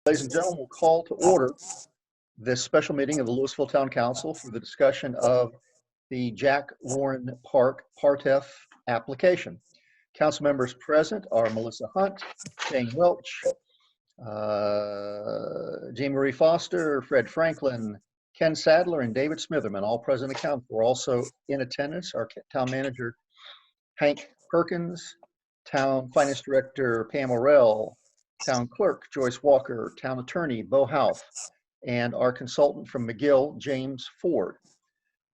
Ladies and gentlemen, we'll call to order this special meeting of the Louisville Town Council for the discussion of the Jack Warren Park PARTF application. Council members present are Melissa Hunt, Shane Welch, Jean Marie Foster, Fred Franklin, Ken Sadler, and David Smitherman, all present at council. We're also in attendance our town manager, Hank Perkins, town finance director, Pam Orell, town clerk, Joyce Walker, town attorney, Bo Houth, and our consultant from McGill, James Ford.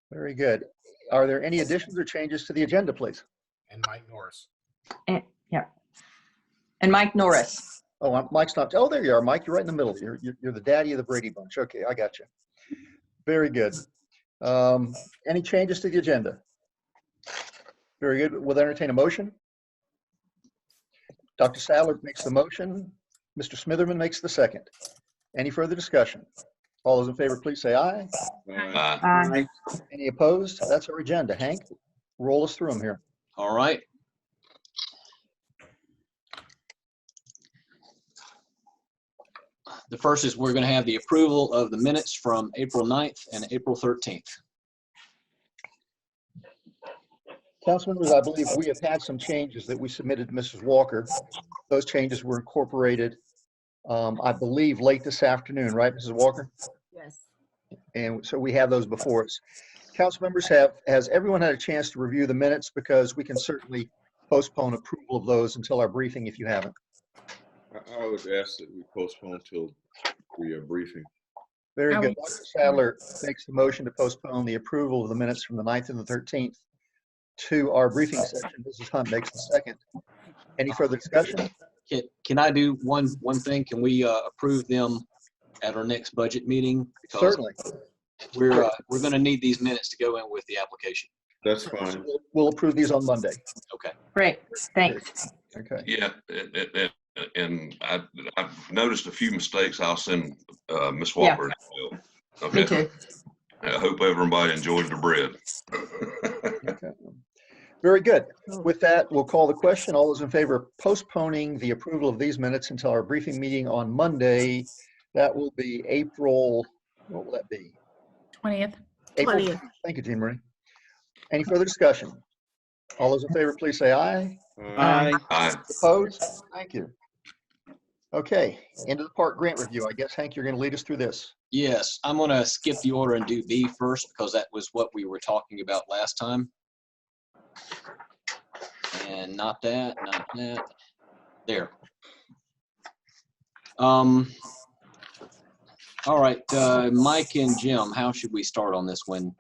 Very good. Are there any additions or changes to the agenda, please? And Mike Norris. Yeah. And Mike Norris. Oh, Mike's not. Oh, there you are, Mike. You're right in the middle. You're the daddy of the Brady Bunch. Okay, I got you. Very good. Any changes to the agenda? Very good. We'll entertain a motion. Dr. Sadler makes the motion. Mr. Smitherman makes the second. Any further discussion? All those in favor, please say aye. Aye. Any opposed? That's our agenda. Hank, roll us through them here. All right. The first is we're going to have the approval of the minutes from April 9th and April 13th. Council members, I believe we have had some changes that we submitted to Mrs. Walker. Those changes were incorporated, I believe, late this afternoon, right, Mrs. Walker? Yes. And so we have those before us. Council members, has everyone had a chance to review the minutes? Because we can certainly postpone approval of those until our briefing if you haven't. I would ask that we postpone till we are briefing. Very good. Dr. Sadler makes the motion to postpone the approval of the minutes from the 9th and the 13th to our briefing session. Mrs. Hunt makes the second. Any further discussion? Can I do one thing? Can we approve them at our next budget meeting? Because Certainly. we're going to need these minutes to go in with the application. That's fine. We'll approve these on Monday. Okay. Great. Thanks. Okay. Yeah, and I've noticed a few mistakes. I'll send Miss Walker an email. Okay. Me too. I hope everybody enjoyed the bread. Okay. Very good. With that, we'll call the question. All those in favor of postponing the approval of these minutes until our briefing meeting on Monday, that will be April, what will that be? 20th. April 20th. Thank you, Jean Marie. Any further discussion? All those in favor, please say aye. Aye. Opposed? Thank you. Okay, into the park grant review. I guess, Hank, you're going to lead us through this. Yes, I'm going to skip the order and do B first because that was what we were talking about last time. And not that. There. All right, Mike and Jim, how should we start on this one?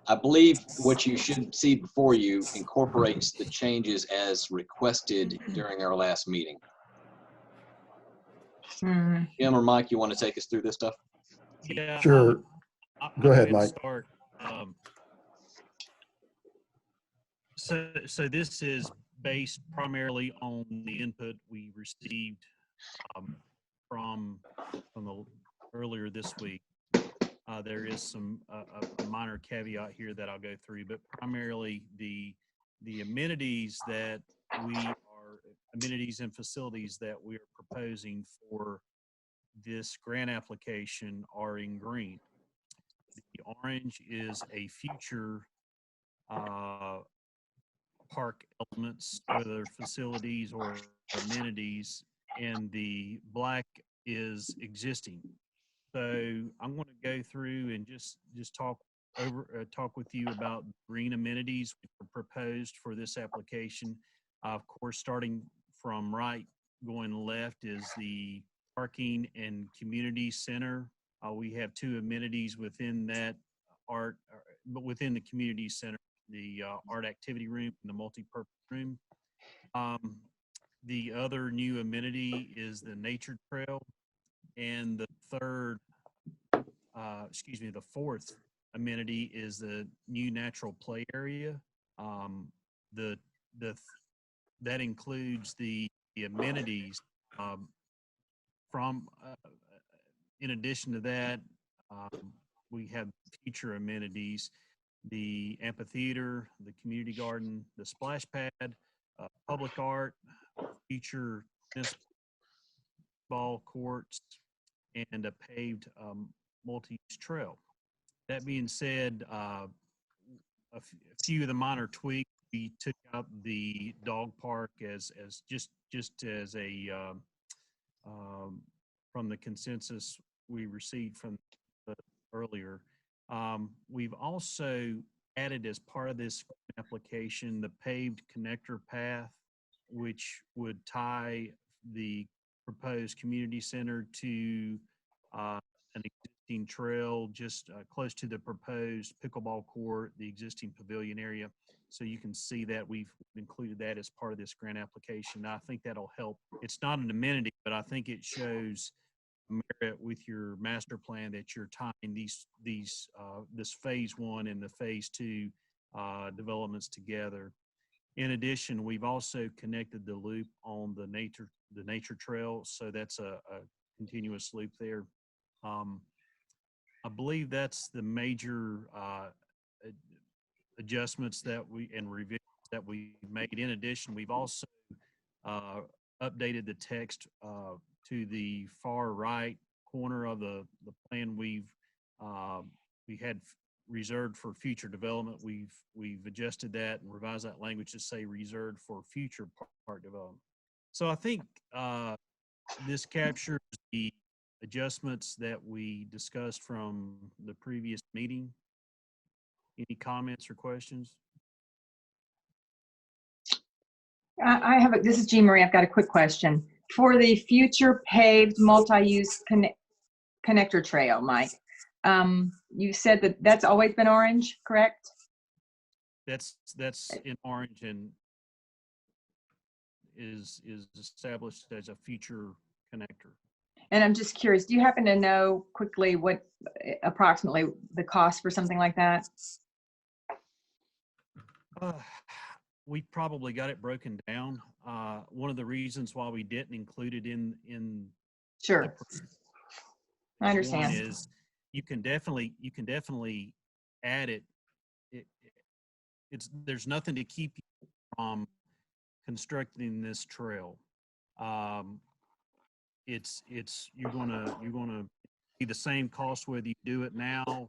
I believe what you should see before you incorporates the changes as requested during our last meeting. Jim or Mike, you want to take us through this stuff? Yeah, Sure. Go ahead, Mike. Start. So this is based primarily on the input we received from the earlier this week. There is some a minor caveat here that I'll go through, but primarily the amenities that amenities and facilities that we are proposing for this grant application are in green. The orange is a future park elements, whether facilities or amenities, and the black is existing. So I'm going to go through and just talk with you about green amenities proposed for this application. Of course, starting from right going left is the parking and community center. We have two amenities within that but within the community center, the art activity room and the multi-purpose room. The other new amenity is the nature trail, and the fourth amenity is the new natural play area. That includes the amenities in addition to that, we have future amenities, the amphitheater, the community garden, the splash pad, public art, future tennis ball courts, and a paved multi-use trail. That being said, a few of the minor tweaks, we took out the dog park as just as a from the consensus we received from earlier. We've also added as part of this application the paved connector path, which would tie the proposed community center to an existing trail just close to the proposed pickleball court, the existing pavilion area. So you can see that we've included that as part of this grant application. I think that'll help. It's not an amenity, but I think it shows merit with your master plan that you're tying this phase 1 and the phase 2 developments together. In addition, we've also connected the loop on the nature trail, so that's a continuous loop there. I believe that's the major adjustments and revisions that we made. In addition, we've also updated the text to the far right corner of the plan we had reserved for future development. We've adjusted that and revised that language to say reserved for future park development. So I think this captures the adjustments that we discussed from the previous meeting. Any comments or questions? This is Jean Marie. I've got a quick question. For the future paved multi-use connector trail, Mike, you said that that's always been orange, correct? That's in orange and is established as a future connector. And I'm just curious, do you happen to know quickly what approximately the cost for something like that? We probably got it broken down. One of the reasons why we didn't include it in Sure, I one understand. is you can definitely add it. There's nothing to keep you from constructing this trail. You're gonna be the same cost whether you do it now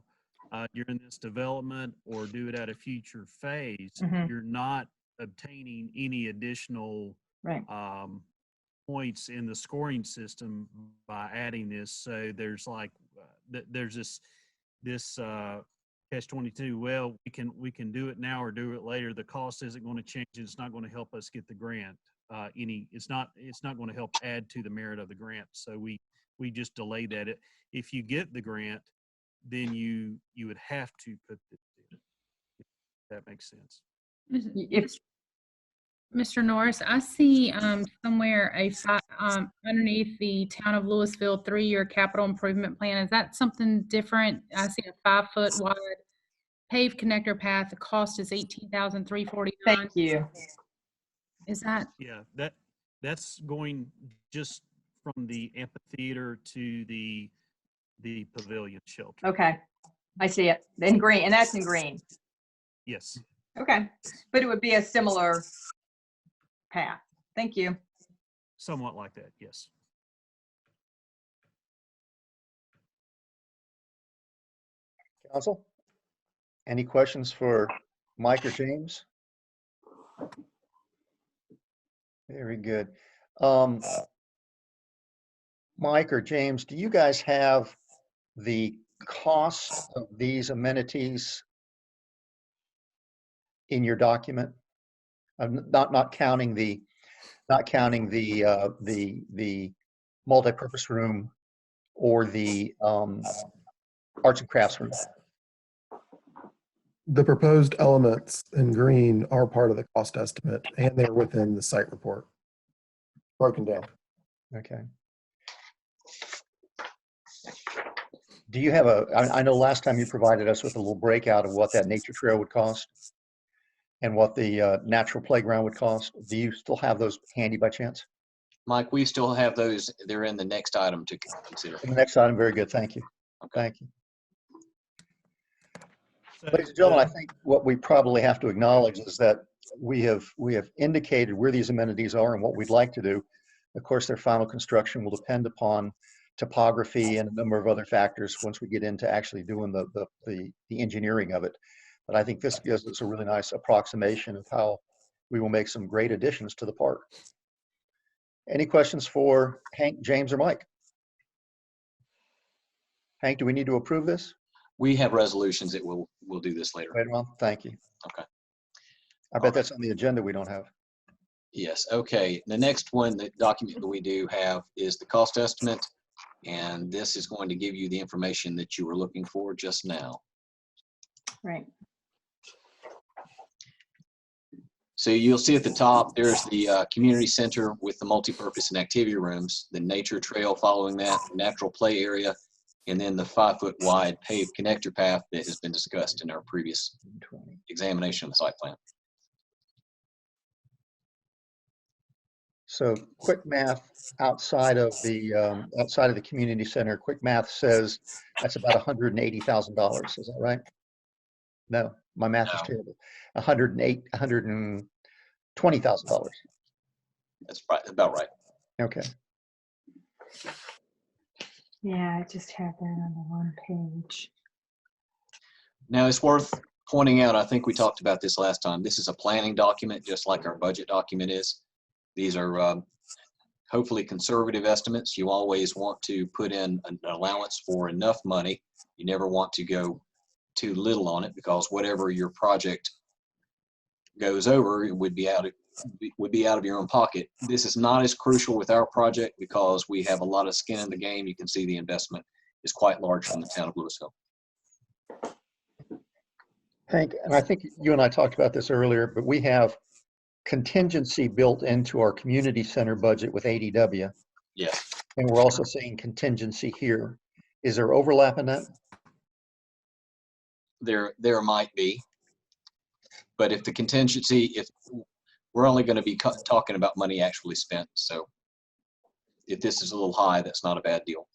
during this development or do it at a future phase. Mhm. You're not obtaining any additional Right. points in the scoring system by adding this. So there's like there's this catch-22. Well, we can do it now or do it later. The cost isn't going to change. It's not going to help us get the grant. It's not going to help add to the merit of the grant. So we just delay that. If you get the grant, then you would have to put this in. If that makes sense. If Mr. Norris, I see somewhere underneath the Town of Louisville 3-year capital improvement plan. Is that something different? I see a 5-foot wide paved connector path. The cost is $18,349. Thank you. Is that? Yeah, that's going just from the amphitheater to the pavilion shelter. Okay, I see it in green, and that's in green. Yes. Okay, but it would be a similar path. Thank you. Somewhat like that, yes. Council, any questions for Mike or James? Very good. Mike or James, do you guys have the cost of these amenities in your document? I'm not counting the multi-purpose room or the arts and crafts room. The proposed elements in green are part of the cost estimate, and they're within the site report, broken down. Okay. Do you have I know last time you provided us with a little breakout of what that nature trail would cost and what the natural playground would cost. Do you still have those handy by chance? Mike, we still have those. They're in the next item to consider. The next item, very good. Thank you. Okay. Thank you. So, Ladies and gentlemen, I think what we probably have to acknowledge is that we have indicated where these amenities are and what we'd like to do. Of course, their final construction will depend upon topography and a number of other factors once we get into actually doing the engineering of it. But I think this gives us a really nice approximation of how we will make some great additions to the park. Any questions for Hank, James, or Mike? Hank, do we need to approve this? We have resolutions that we'll do this later. Later on? Thank you. Okay. I bet that's on the agenda we don't have. Yes, okay. The next one, the document that we do have is the cost estimate. And this is going to give you the information that you were looking for just now. Right. So you'll see at the top, there's the community center with the multipurpose and activity rooms, the nature trail following that, natural play area, and then the 5-foot wide paved connector path that has been discussed in our previous examination of the site plan. So quick math outside of the community center, quick math says that's about $180,000. Is that right? No, my math is terrible. $120,000. That's right, about right. Okay. Yeah, I just have that on the one page. Now it's worth pointing out, I think we talked about this last time, this is a planning document, just like our budget document is. These are hopefully conservative estimates. You always want to put in an allowance for enough money. You never want to go too little on it, because whatever your project goes over, it would be out of your own pocket. This is not as crucial with our project because we have a lot of skin in the game. You can see the investment is quite large from the town of Louisville. Hank, and I think you and I talked about this earlier, but we have contingency built into our community center budget with ADW. Yes. And we're also seeing contingency here. Is there overlap in that? There might be, but if the contingency, if we're only going to be talking about money actually spent, so if this is a little high, that's not a bad deal.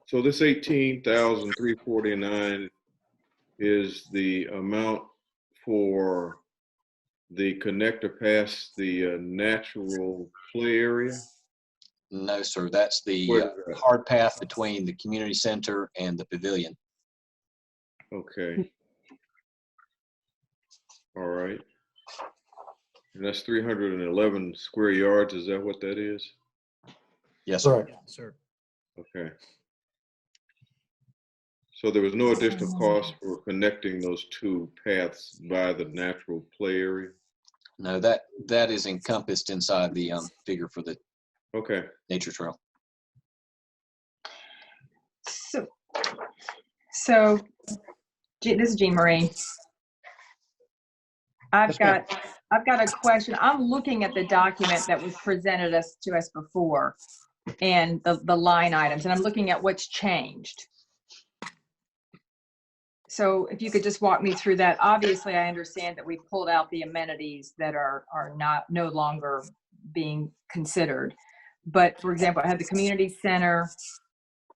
So this 18,349 is the amount for the connector past the natural play area? No, sir. That's the hard path between the community center and the pavilion. Okay. All right. And that's 311 square yards. Is that what that is? Yes, sir. Right. Sir. Okay. So there was no additional cost for connecting those two paths by the natural play area? No, that is encompassed inside the figure for the nature trail. So this is Jean Marie. I've got a question. I'm looking at the document that was presented to us before and the line items, and I'm looking at what's changed. So if you could just walk me through that. Obviously, I understand that we pulled out the amenities that are no longer being considered. But for example, I had the community center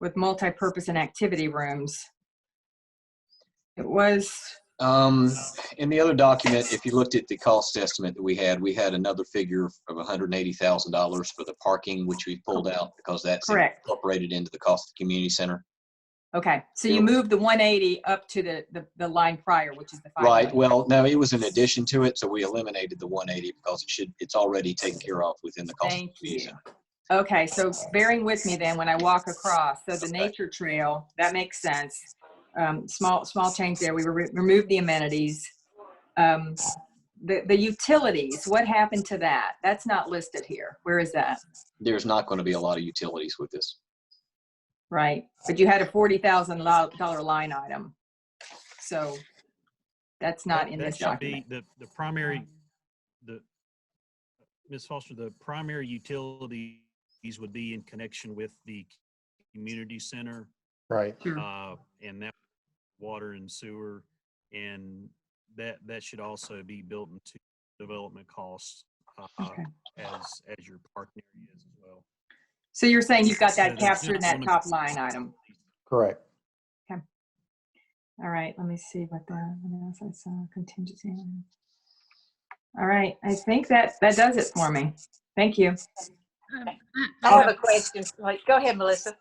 with multi-purpose and activity rooms. It was in the other document, if you looked at the cost estimate that we had another figure of $180,000 for the parking, which we pulled out because that's incorporated into the cost of the community center. Okay, so you moved the 180 up to the line prior, which is the 5. Right. Well, no, it was an addition to it, so we eliminated the 180 because it's already taken care of within the cost. Thank you. Okay, so bearing with me then when I walk across. So the nature trail, that makes sense. Small change there. We removed the amenities. The utilities, what happened to that? That's not listed here. Where is that? There's not going to be a lot of utilities with this. Right, but you had a $40,000 line item, so that's not in this document. Be the primary, Ms. Foster, the primary utilities would be in connection with the community center, Right. and that water and sewer, and that should also be built into development costs as your parking areas as well. So you're saying you've got that captured in that top line item? Correct. Okay. All right, let me see what else I saw. Contingency. All right. I think that does it for me. Thank you. Um, I have a question. Like, go ahead, Melissa.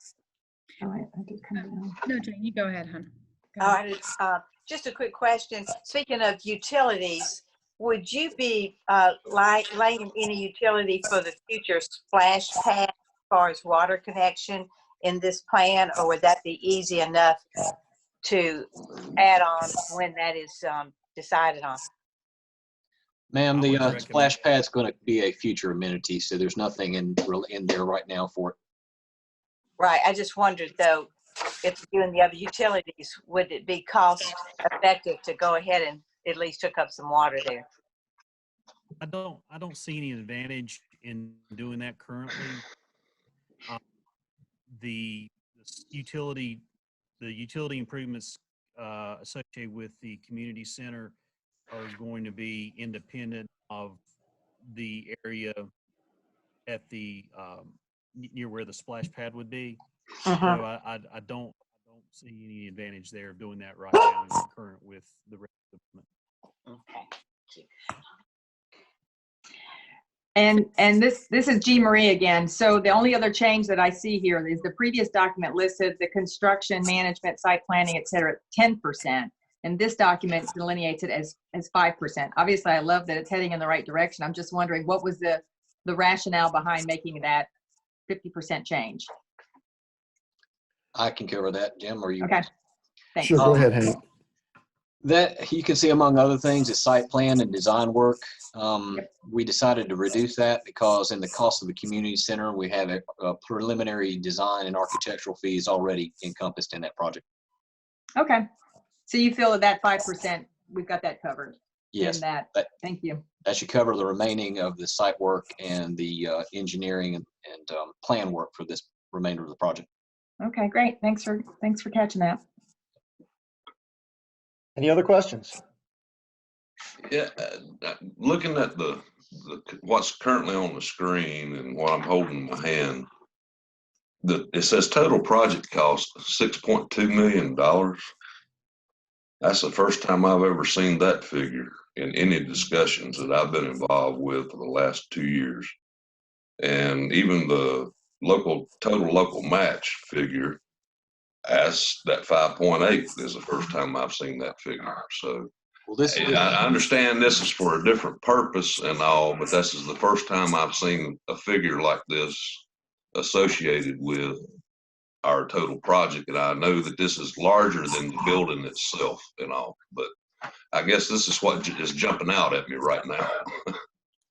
All right. I did come down. No, Jane, you go ahead, hon. Go All ahead. right. Just a quick question. Speaking of utilities, would you be laying any utility for the future splash pad as far as water connection in this plan, or would that be easy enough to add on when that is decided on? Ma'am, I the would recommend- splash pad's going to be a future amenity, so there's nothing in there right now for it. Right. I just wondered though, if you're doing the other utilities, would it be cost effective to go ahead and at least hook up some water there? I don't see any advantage in doing that currently. The utility improvements associated with the community center are going to be independent of the area at the near where the splash pad would be. So I don't see any advantage there of doing that right now in concurrent with the rest of the implement. Okay. And this is Jean Marie again. So the only other change that I see here is the previous document listed the construction management, site planning, et cetera, 10%. And this document delineates it as 5%. Obviously, I love that it's heading in the right direction. I'm just wondering what was the rationale behind making that 50% change? I can cover that, Jim, or you. Okay, thanks. Sure, go ahead, Hank. That you can see, among other things, is site plan and design work. We decided to reduce that because in the cost of the community center, we have a preliminary design and architectural fees already encompassed in that project. Okay, so you feel that 5%, we've got that covered? Yes. In that, thank you. That should cover the remaining of the site work and the engineering and plan work for this remainder of the project. Okay, great. Thanks for catching that. Any other questions? Yeah, looking at the what's currently on the screen and what I'm holding in my hand, it says total project cost $6.2 million. That's the first time I've ever seen that figure in any discussions that I've been involved with for the last 2 years. And even the total local match figure, as that 5.8 is the first time I've seen that figure. So Well, I understand this is for a different purpose and all, but this is the first time I've seen a figure like this associated with our total project. And I know that this is larger than the building itself and all, but I guess this is what is jumping out at me right now.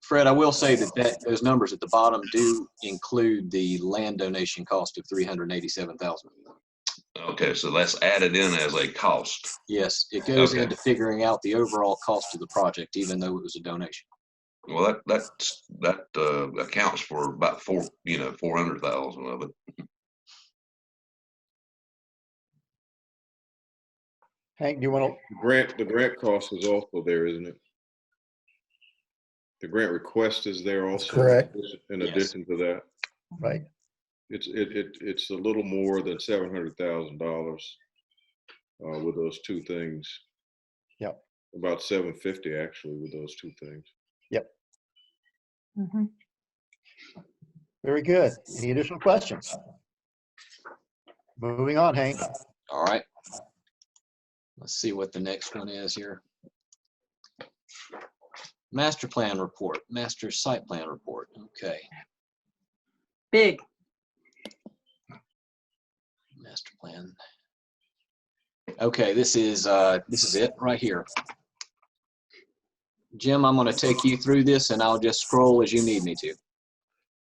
Fred, I will say that those numbers at the bottom do include the land donation cost of $387,000. Okay, so that's added in as a cost. Yes, it goes Okay. into figuring out the overall cost of the project, even though it was a donation. Well, that accounts for about 400,000 of it. Hank, do you want to? The grant cost is also there, isn't it? The grant request is there also. correct. In Yes. addition to that, Right. it's a little more than $700,000 with those two things. Yep. About 750 actually with those two things. Yep. Mhm. Very good. Any additional questions? Moving on, Hank. All right. Let's see what the next one is here. Master plan report, master site plan report. Okay. Big. Master plan. Okay, this is it right here. Jim, I'm going to take you through this and I'll just scroll as you need me to.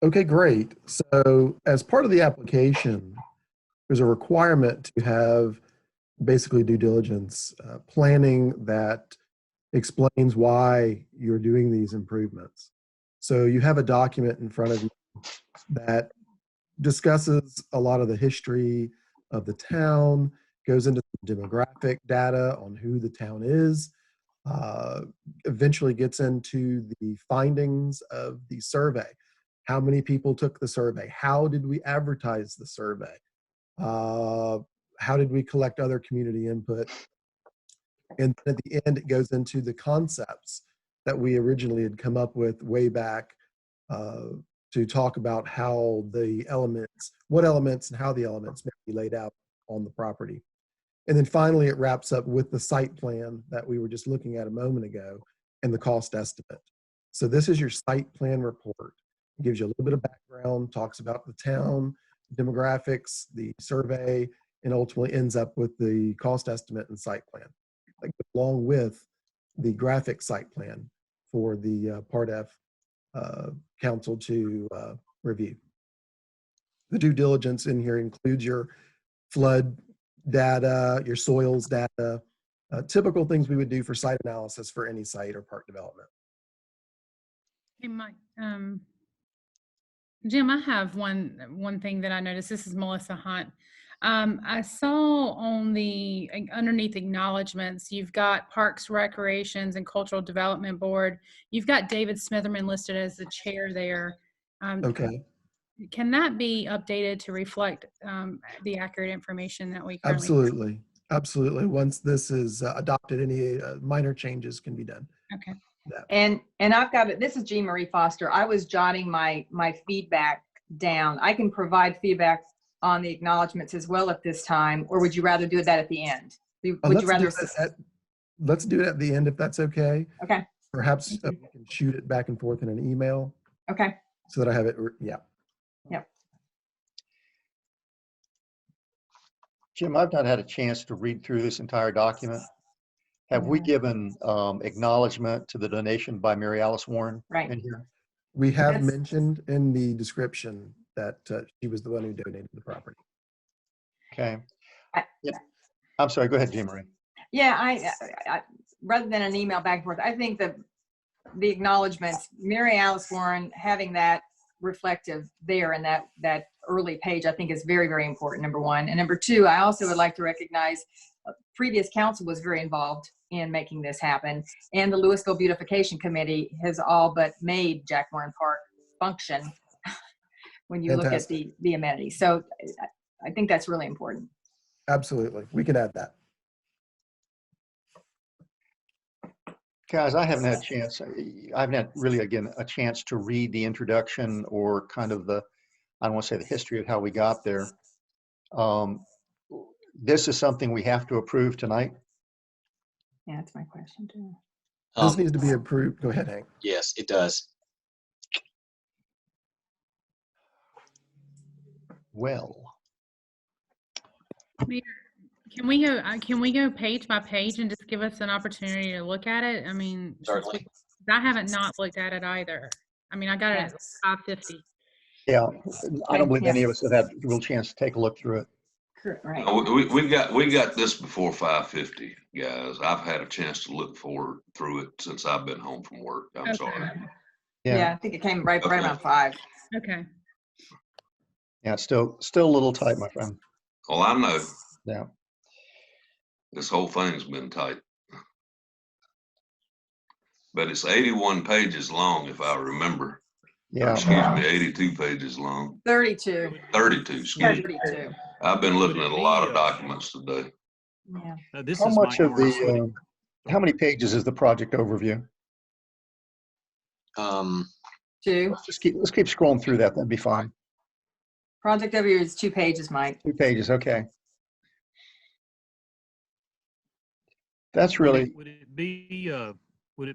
Okay, great. So as part of the application, there's a requirement to have basically due diligence planning that explains why you're doing these improvements. So you have a document in front of you that discusses a lot of the history of the town, goes into demographic data on who the town is, eventually gets into the findings of the survey. How many people took the survey? How did we advertise the survey? How did we collect other community input? And at the end, it goes into the concepts that we originally had come up with way back to talk about how the elements, what elements and how the elements may be laid out on the property. And then finally, it wraps up with the site plan that we were just looking at a moment ago and the cost estimate. So this is your site plan report. It gives you a little bit of background, talks about the town, demographics, the survey, and ultimately ends up with the cost estimate and site plan, along with the graphic site plan for the PARTF council to review. The due diligence in here includes your flood data, your soils data, typical things we would do for site analysis for any site or park development. Hey, Mike, Jim, I have one thing that I noticed. This is Melissa Hunt. I saw on the underneath acknowledgments, you've got Parks, Recreations, and Cultural Development Board. You've got David Smitherman listed as the chair there. Okay, Can that be updated to reflect the accurate information that we currently absolutely. Absolutely. Once this is adopted, any minor changes can be done. Okay. And I've got it. This is Jean Marie Foster. I was jotting my feedback down. I can provide feedback on the acknowledgments as well at this time, or would you rather do that at the end? Would you rather? Let's do it at the end if that's okay. Okay. Perhaps we can shoot it back and forth in an email. Okay. So that I have it. Yeah. Yep. Jim, I've not had a chance to read through this entire document. Have we given acknowledgement to the donation by Mary Alice Warren Right. in here? We have mentioned in the description that she was the one who donated the property. Okay. Yeah. I'm sorry, go ahead, Jean Marie. Yeah, I rather than an email back and forth, I think that the acknowledgments, Mary Alice Warren having that reflective there in that early page, I think is very, very important, number one. And number two, I also would like to recognize previous council was very involved in making this happen. And the Louisville Beautification Committee has all but made Jack Warren Park function when you look at the amenities. So I think that's really important. Absolutely. We can add that. Guys, I haven't had a chance. I haven't had really, again, a chance to read the introduction or kind of the, I don't want to say the history of how we got there. This is something we have to approve tonight. Yeah, that's my question too. This needs to be approved. Go ahead, Hank. Yes, it does. Well, Can we go page by page and just give us an opportunity to look at it? I mean, Certainly. I haven't not looked at it either. I mean, I got it at 5:50. yeah, I don't believe yeah. any of us have had a real chance to take a look through it. Right. We got this before 5:50, guys. I've had a chance to look through it since I've been home from work. I'm Okay. sorry. Yeah, I think it came right Okay. around 5. Okay. Yeah, it's still a little tight, my friend. Well, I know Yeah. this whole thing's been tight. But it's 81 pages long, if I remember. Or, Yeah. excuse me, 82 pages long. 32. 32, excuse me. 32. I've been looking Would at it a lot be, of documents today. Yeah. This How is much Mike of Norris. Would the, how many pages is the project overview? Um, 2. Let's keep scrolling through that. That'd be fine. Project overview is 2 pages, Mike. 2 pages, okay. That's really, would it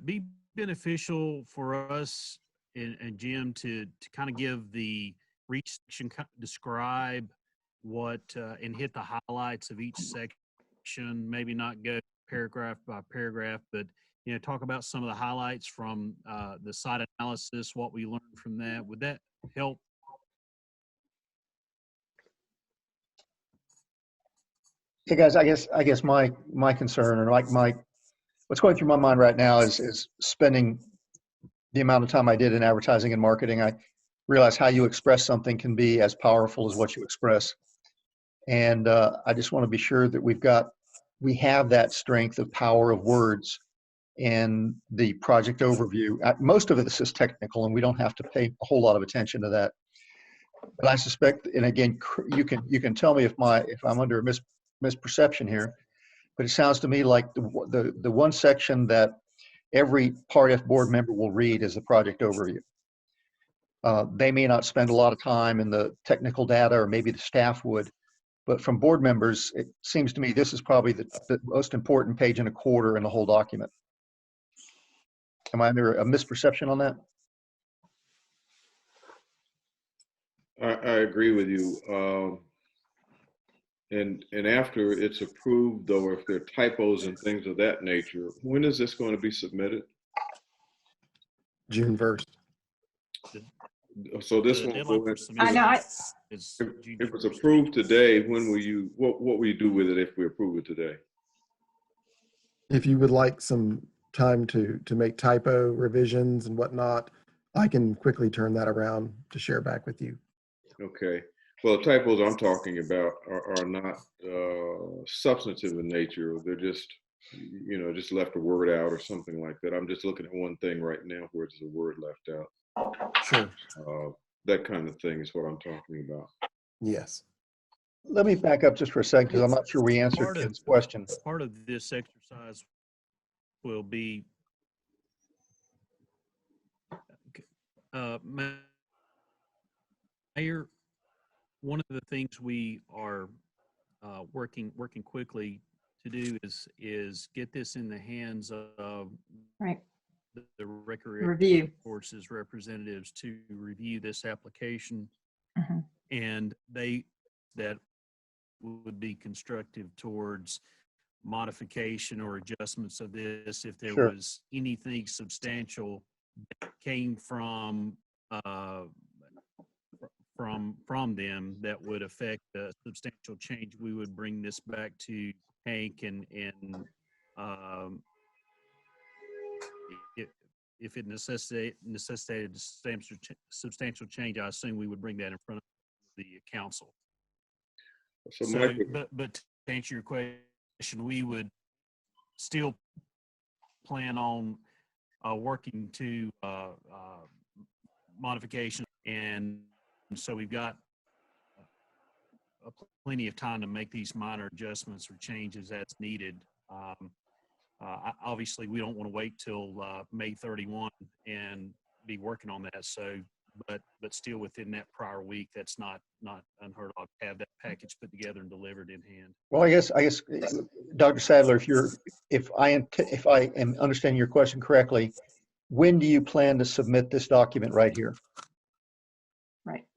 be beneficial for us and Jim to kind of give the reach section, describe what and hit the highlights of each section, maybe not go paragraph by paragraph, but talk about some of the highlights from the site analysis, what we learned from that. Would that help? hey guys, I guess my concern, or what's going through my mind right now is spending the amount of time I did in advertising and marketing. I realize how you express something can be as powerful as what you express. And I just want to be sure that we have that strength of power of words in the project overview. Most of this is technical and we don't have to pay a whole lot of attention to that. But I suspect, and again, you can tell me if I'm under a misperception here, but it sounds to me like the one section that every PARTF board member will read is the project overview. They may not spend a lot of time in the technical data, or maybe the staff would, but from board members, it seems to me this is probably the most important page and a quarter in the whole document. Am I under a misperception on that? I agree with you. And after it's approved, though, if there are typos and things of that nature, when is this going to be submitted? June 1st. So this The won't deadline go for in. submission I know, is June If it's 1st. approved today, when will you, what will you do with it if we approve it today? If you would like some time to make typo revisions and whatnot, I can quickly turn that around to share back with you. Okay. Well, the typos I'm talking about are not substantive in nature. They're just, just left a word out or something like that. I'm just looking at one thing right now where there's a word left out. Sure. That kind of thing is what I'm talking about. Yes. Let me back up just for a second, because I'm not sure we answered Part of- Ken's question. Part of this exercise will be Mayor, one of the things we are working quickly to do is get this in the hands of right, the recreation review. forces representatives to review this application, Mhm. and that would be constructive towards modification or adjustments of this if there Sure. was anything substantial that came from them that would affect a substantial change. We would bring this back to Hank, and if it necessitated substantial change, I assume we would bring that in front of the council. So, So, Michael, but to answer your question, we would still plan on working to modification, and so we've got plenty of time to make these minor adjustments or changes as needed. Obviously, we don't want to wait till May 31 and be working on that. So, but still within that prior week, that's not unheard of to have that package put together and delivered in hand. Well, I guess, Dr. Sadler, if I am understanding your question correctly, when do you plan to submit this document right here? Right.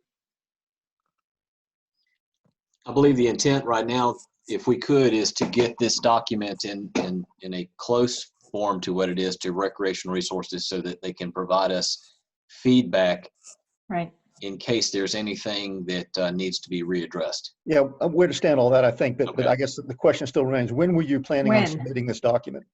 I believe the intent right now, if we could, is to get this document in a close form to what it is to recreational resources, so that they can provide us feedback Right. in case there's anything that needs to be readdressed. Yeah, we understand all that, I think, but Okay. I guess the question still remains, when were you planning on When? submitting this document?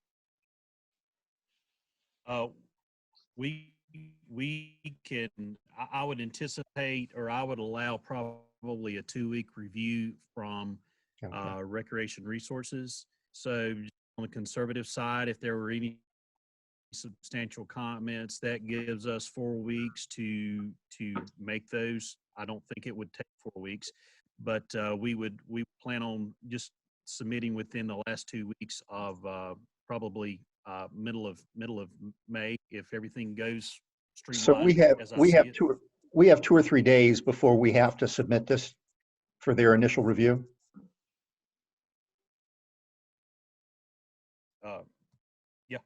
We can, I would anticipate, or I would allow probably a 2-week review from Okay. Recreation Resources. So on the conservative side, if there were any substantial comments, that gives us 4 weeks to make those. I don't think it would take 4 weeks, but we plan on just submitting within the last 2 weeks of probably middle of May, if everything goes So streamlined as I see it. we have 2 or 3 days before we have to submit this for their initial review. Yeah.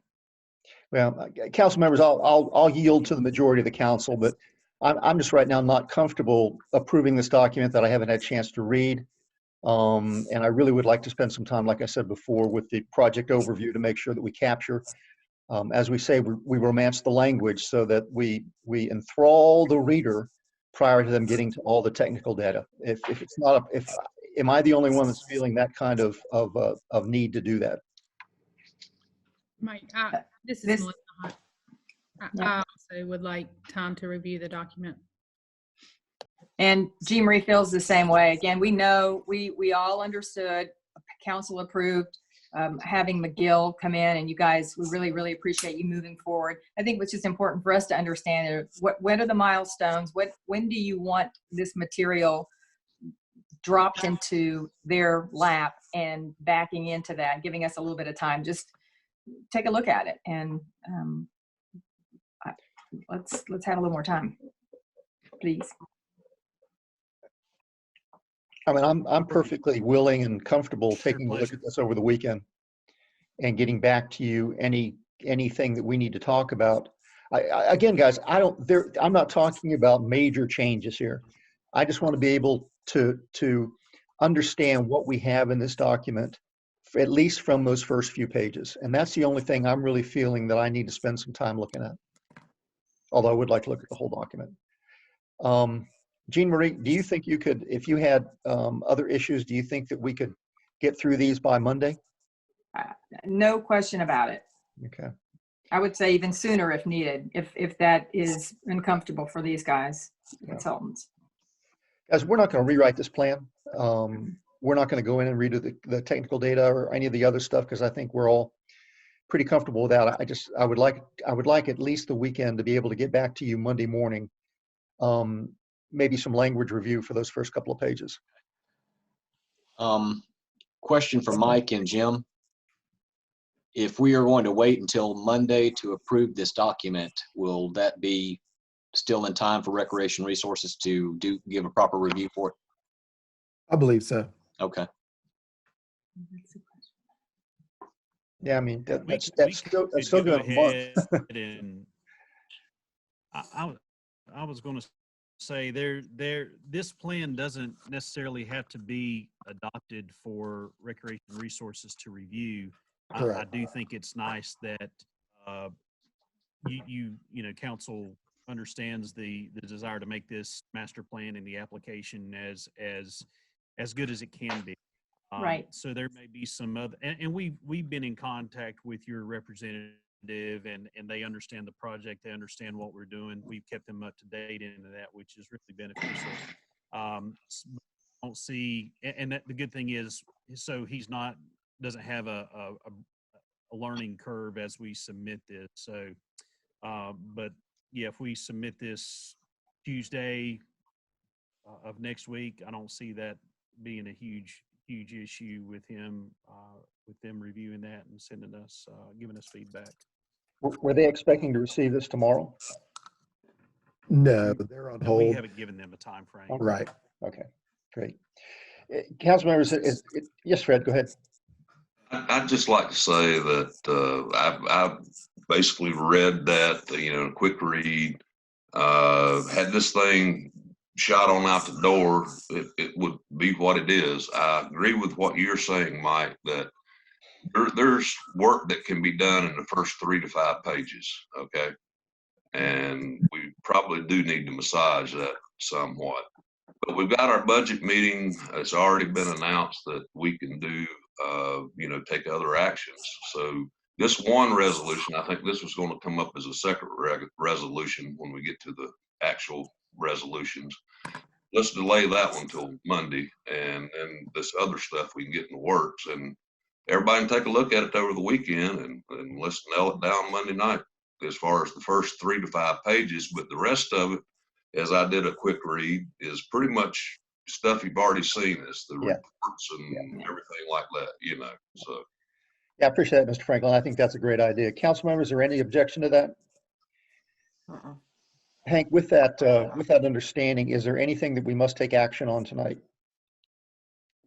Well, council members, I'll yield to the majority of the council, but I'm just right now not comfortable approving this document that I haven't had a chance to read. And I really would like to spend some time, like I said before, with the project overview to make sure that we capture, as we say, we romance the language so that we enthrall the reader prior to them getting to all the technical data. If it's not, am I the only one that's feeling that kind of need to do that? Mike, this is This- Melissa Hunt. Yeah. I also would like time to review the document. And Jean Marie feels the same way. Again, we know, we all understood, council approved, having McGill come in, and you guys, we really, really appreciate you moving forward. I think what's just important for us to understand is what are the milestones? When do you want this material dropped into their lap and backing into that, giving us a little bit of time? Just take a look at it, and let's have a little more time, please. I mean, I'm perfectly willing and comfortable taking a look at this over the weekend and getting back to you anything that we need to talk about. Again, guys, I'm not talking about major changes here. I just want to be able to understand what we have in this document, at least from those first few pages. And that's the only thing I'm really feeling that I need to spend some time looking at. Although I would like to look at the whole document. Jean Marie, do you think you could, if you had other issues, do you think that we could get through these by Monday? No question about it. Okay. I would say even sooner if needed, if that is uncomfortable for these guys, consultants. Guys, we're not going to rewrite this plan. We're not going to go in and redo the technical data or any of the other stuff, because I think we're all pretty comfortable with that. I would like at least the weekend to be able to get back to you Monday morning. Maybe some language review for those first couple of pages. Question for Mike and Jim. If we are going to wait until Monday to approve this document, will that be still in time for Recreation Resources to give a proper review for it? I believe so. Okay. Yeah, I mean, that's still go good a month. ahead and I was going to say this plan doesn't necessarily have to be adopted for Recreation Resources to review. I do think it's nice that you know, council understands the desire to make this master plan and the application as good as it can be. Right. So there may be some other, and we've been in contact with your representative, and they understand the project. They understand what we're doing. We've kept them up to date into that, which is really beneficial. Don't see, and that the good thing is, so he's doesn't have a learning curve as we submit this. So, but yeah, if we submit this Tuesday of next week, I don't see that being a huge issue with him, with them reviewing that and sending us, giving us feedback. Were they expecting to receive this tomorrow? No, they're on hold. We haven't given them a time frame. Okay. Right. Okay, great. Council members, yes, Fred, go ahead. I'd just like to say that I basically read that, you know, a quick read. Had this thing shot on out the door, it would be what it is. I agree with what you're saying, Mike, that there's work that can be done in the first 3 to 5 pages, okay? And we probably do need to massage that somewhat. But we've got our budget meeting. It's already been announced that we can do, you know, take other actions. So this one resolution, I think this was going to come up as a separate resolution when we get to the actual resolutions. Let's delay that one till Monday, and then this other stuff we can get in the works, and everybody can take a look at it over the weekend, and let's nail it down Monday night as far as the first 3 to 5 pages. But the rest of it, as I did a quick read, is pretty much stuff you've already seen. It's the reports and everything like that, you know. So Yeah, I appreciate that, Mr. Franklin. I think that's a great idea. Council members, is there any objection to that? Hank, with that understanding, is there anything that we must take action on tonight?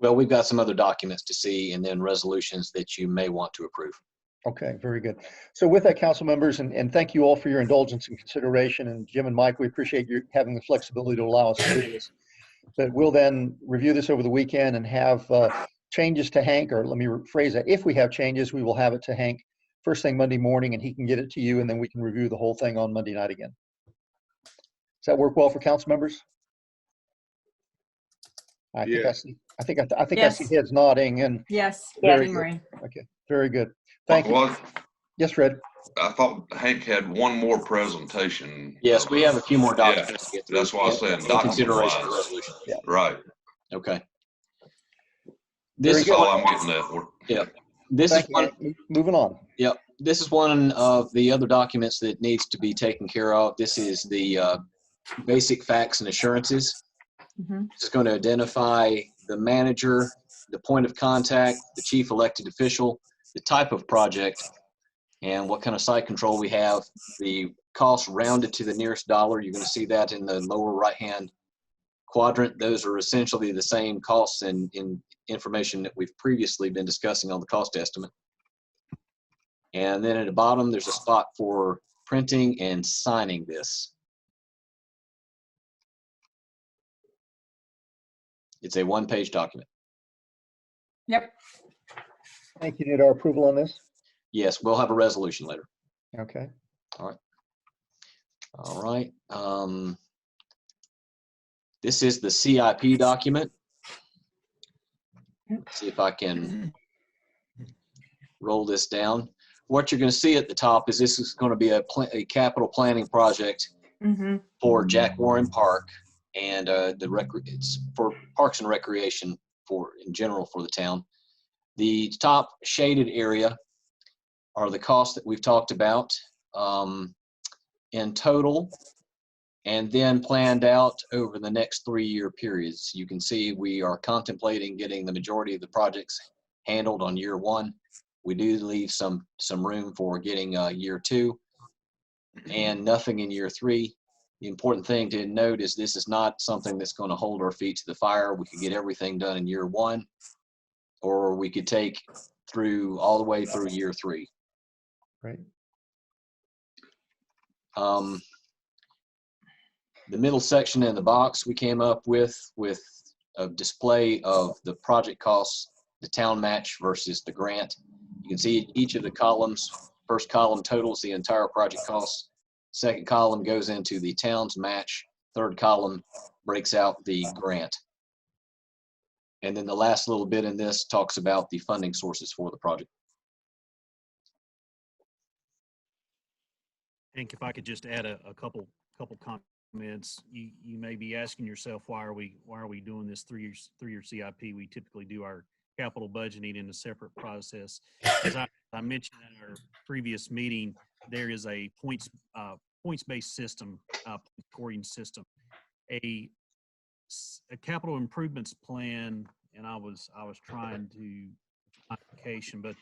Well, we've got some other documents to see, and then resolutions that you may want to approve. Okay, very good. So with that, council members, and thank you all for your indulgence and consideration. And Jim and Mike, we appreciate you having the flexibility to allow us to do this. But we'll then review this over the weekend and have changes to Hank, or let me rephrase that. If we have changes, we will have it to Hank first thing Monday morning, and he can get it to you, and then we can review the whole thing on Monday night again. Does that work well for council members? I think I see heads nodding, and Yes, very Marie. okay, very good. Thank you. Yes, Fred. I thought Hank had one more presentation. Yes, we have a few more documents to get through. That's why I said consideration of the resolution. Yeah. Right. Okay. This is all I'm getting at. Yeah. This is one. Moving on. Yep. This is one of the other documents that needs to be taken care of. This is the basic facts and assurances. It's going to identify the manager, the point of contact, the chief elected official, the type of project, and what kind of site control we have. The costs rounded to the nearest dollar. You're going to see that in the lower right-hand quadrant. Those are essentially the same costs and in information that we've previously been discussing on the cost estimate. And then at the bottom, there's a spot for printing and signing this. It's a one-page document. Yep. Thank you. Need our approval on this? Yes, we'll have a resolution later. Okay. All right. This is the CIP document. Let's see if I can roll this down. What you're going to see at the top is this is going to be a capital planning project for Jack Warren Park and it's for Parks and Recreation in general for the town. The top shaded area are the costs that we've talked about in total, and then planned out over the next 3-year periods. You can see we are contemplating getting the majority of the projects handled on year 1. We do leave some room for getting year 2 and nothing in year 3. The important thing to note is this is not something that's going to hold our feet to the fire. We could get everything done in year 1, or we could take all the way through year 3. Right. The middle section in the box we came up with a display of the project costs, the town match versus the grant. You can see each of the columns. First column totals the entire project costs. Second column goes into the town's match. Third column breaks out the grant. And then the last little bit in this talks about the funding sources for the project. Hank, if I could just add a couple comments. You may be asking yourself, why are we doing this three-year CIP? We typically do our capital budgeting in a separate process. As I mentioned in our previous meeting, there is a points-based system, scoring system. A capital improvements plan, and I was trying to application, but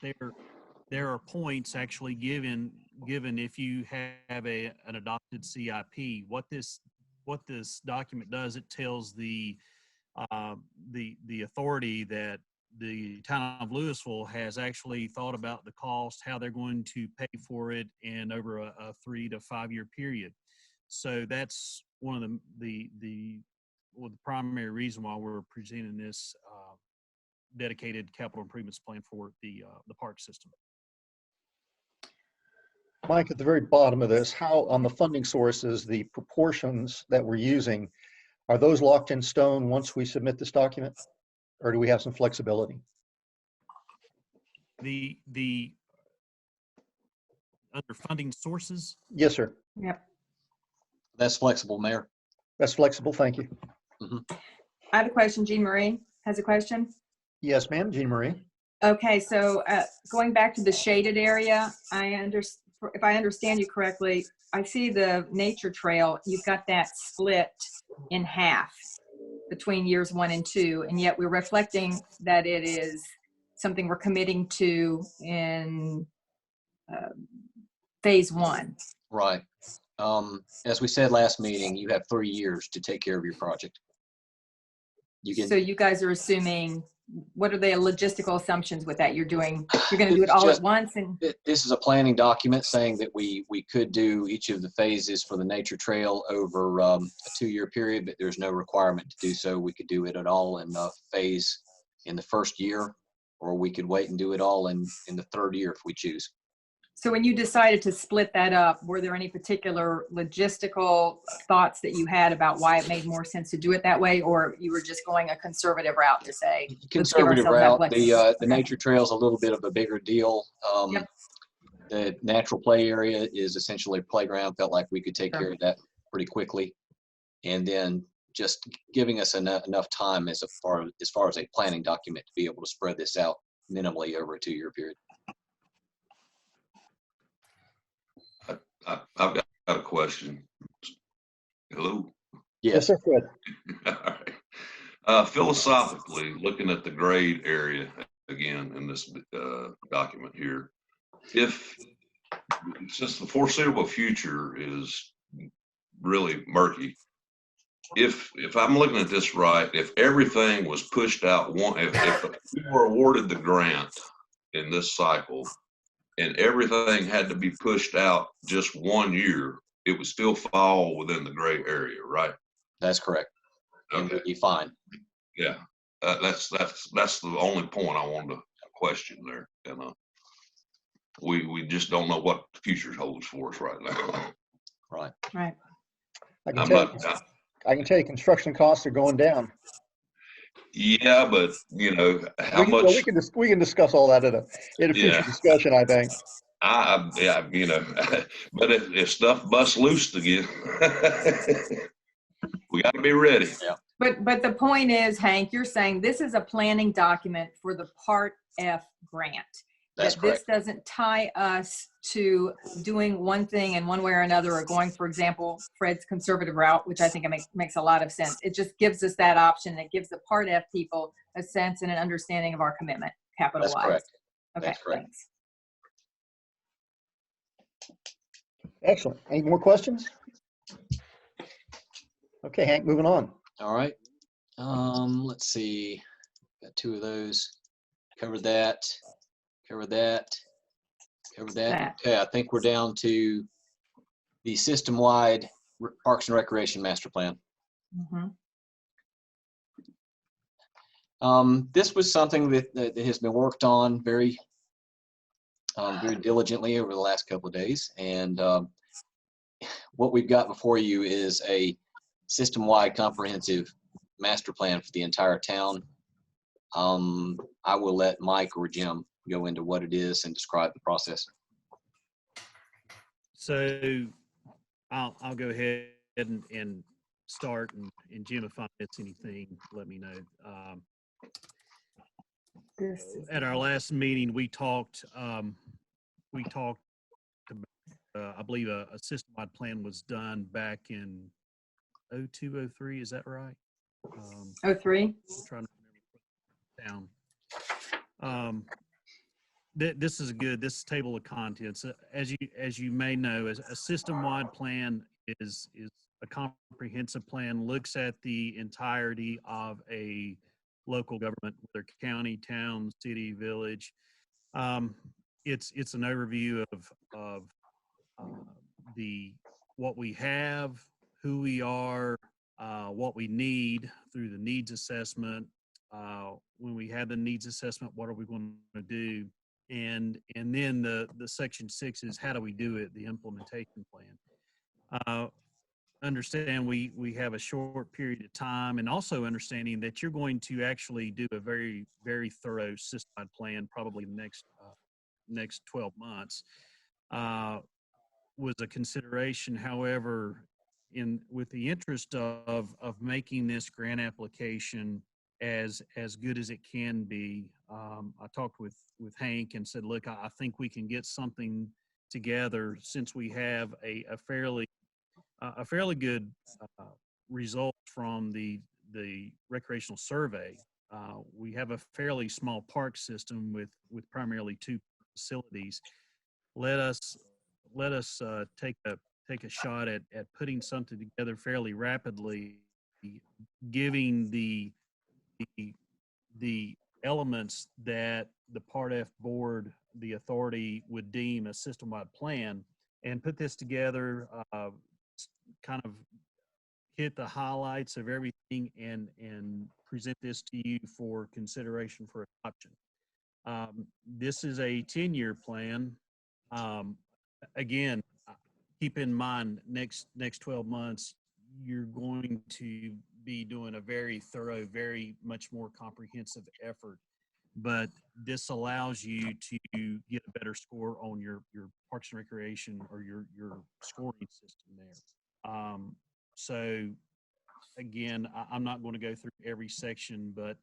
there are points actually given if you have an adopted CIP. What this document does, it tells the authority that the town of Louisville has actually thought about the cost, how they're going to pay for it, and over a 3 to 5 year period. So that's one of the primary reason why we're presenting this dedicated capital improvements plan for the park system. Mike, at the very bottom of this, how on the funding sources, the proportions that we're using, are those locked in stone once we submit this document? Or do we have some flexibility? The under funding sources? Yes, sir. Yep. That's flexible, Mayor. That's flexible. Thank you. I have a question. Jean Marie has a question. Yes, ma'am. Jean Marie. Okay, so going back to the shaded area, if I understand you correctly, I see the nature trail, you've got that split in half between years 1 and 2, and yet we're reflecting that it is something we're committing to in phase 1. Right. As we said last meeting, you have 3 years to take care of your project. So you guys are assuming, what are the logistical assumptions with that? You're going to do it all at once? And this is a planning document saying that we could do each of the phases for the nature trail over a 2-year period, but there's no requirement to do so. We could do it at all in a phase in the first year, or we could wait and do it all in the 3rd year if we choose. so when you decided to split that up, were there any particular logistical thoughts that you had about why it made more sense to do it that way, or you were just going a conservative route to say, Conservative route. The Okay. nature trail is a little bit of a bigger deal. Yep. The natural play area is essentially a playground. Felt like we could take care of that pretty quickly, and then just giving us enough time as far as a planning document to be able to spread this out minimally over a 2-year period. I've got a question. Hello? Yes, sir, Fred. All right. Philosophically, looking at the grade area again in this document here, if since the foreseeable future is really murky, if I'm looking at this right, if everything was pushed out if we were awarded the grant in this cycle and everything had to be pushed out just 1 year, it would still fall within the gray area, right? That's correct. And Okay. we'd be fine. Yeah. That's the only point I wanted to question there. And we just don't know what the future holds for us right now. Right. Right. I can I'm tell not. you, I can tell you construction costs are going down. Yeah, but how Well, much? we can discuss all that in a future Yeah, discussion, I think. yeah, but if stuff busts loose again, we got to be ready. Yeah. But the point is, Hank, you're saying this is a planning document for the Part F grant. That's That correct. this doesn't tie us to doing one thing in one way or another, or going, for example, Fred's conservative route, which I think makes a lot of sense. It just gives us that option. It gives the Part F people a sense and an understanding of our commitment, capital That's wise. correct. Okay, That's correct. thanks. Excellent. Any more questions? Okay, Hank, moving on. All right. Let's see. Got 2 of those. Covered that. Covered that. Covered that. Okay, I think we're down to the system-wide Parks and Recreation Master Plan. This was something that has been worked on very diligently over the last couple of days. And what we've got before you is a system-wide comprehensive master plan for the entire town. I will let Mike or Jim go into what it is and describe the process. So I'll go ahead and start, and Jim, if I miss anything, let me know. At our last meeting, we talked about, I believe a system-wide plan was done back in 02, 03, is that right? 03. I'm trying to remember down. This is good. This table of contents, as you may know, a system-wide plan is a comprehensive plan, looks at the entirety of a local government, whether county, town, city, village. It's an overview of what we have, who we are, what we need through the needs assessment. When we have the needs assessment, what are we going to do? And then the section 6 is how do we do it, the implementation plan. Understand we have a short period of time, and also understanding that you're going to actually do a very, very thorough system plan, probably the next 12 months, was a consideration. However, with the interest of making this grant application as good as it can be, I talked with Hank and said, look, I think we can get something together, since we have a fairly good result from the recreational survey. We have a fairly small park system with primarily 2 facilities. Let us take a shot at putting something together fairly rapidly, giving the elements that the Part F board, the authority, would deem a system-wide plan, and put this together, kind of hit the highlights of everything, and present this to you for consideration for adoption. This is a 10-year plan. Again, keep in mind, next 12 months, you're going to be doing a very thorough, very much more comprehensive effort. But this allows you to get a better score on your Parks and Recreation, or your scoring system there. So again, I'm not going to go through every section, but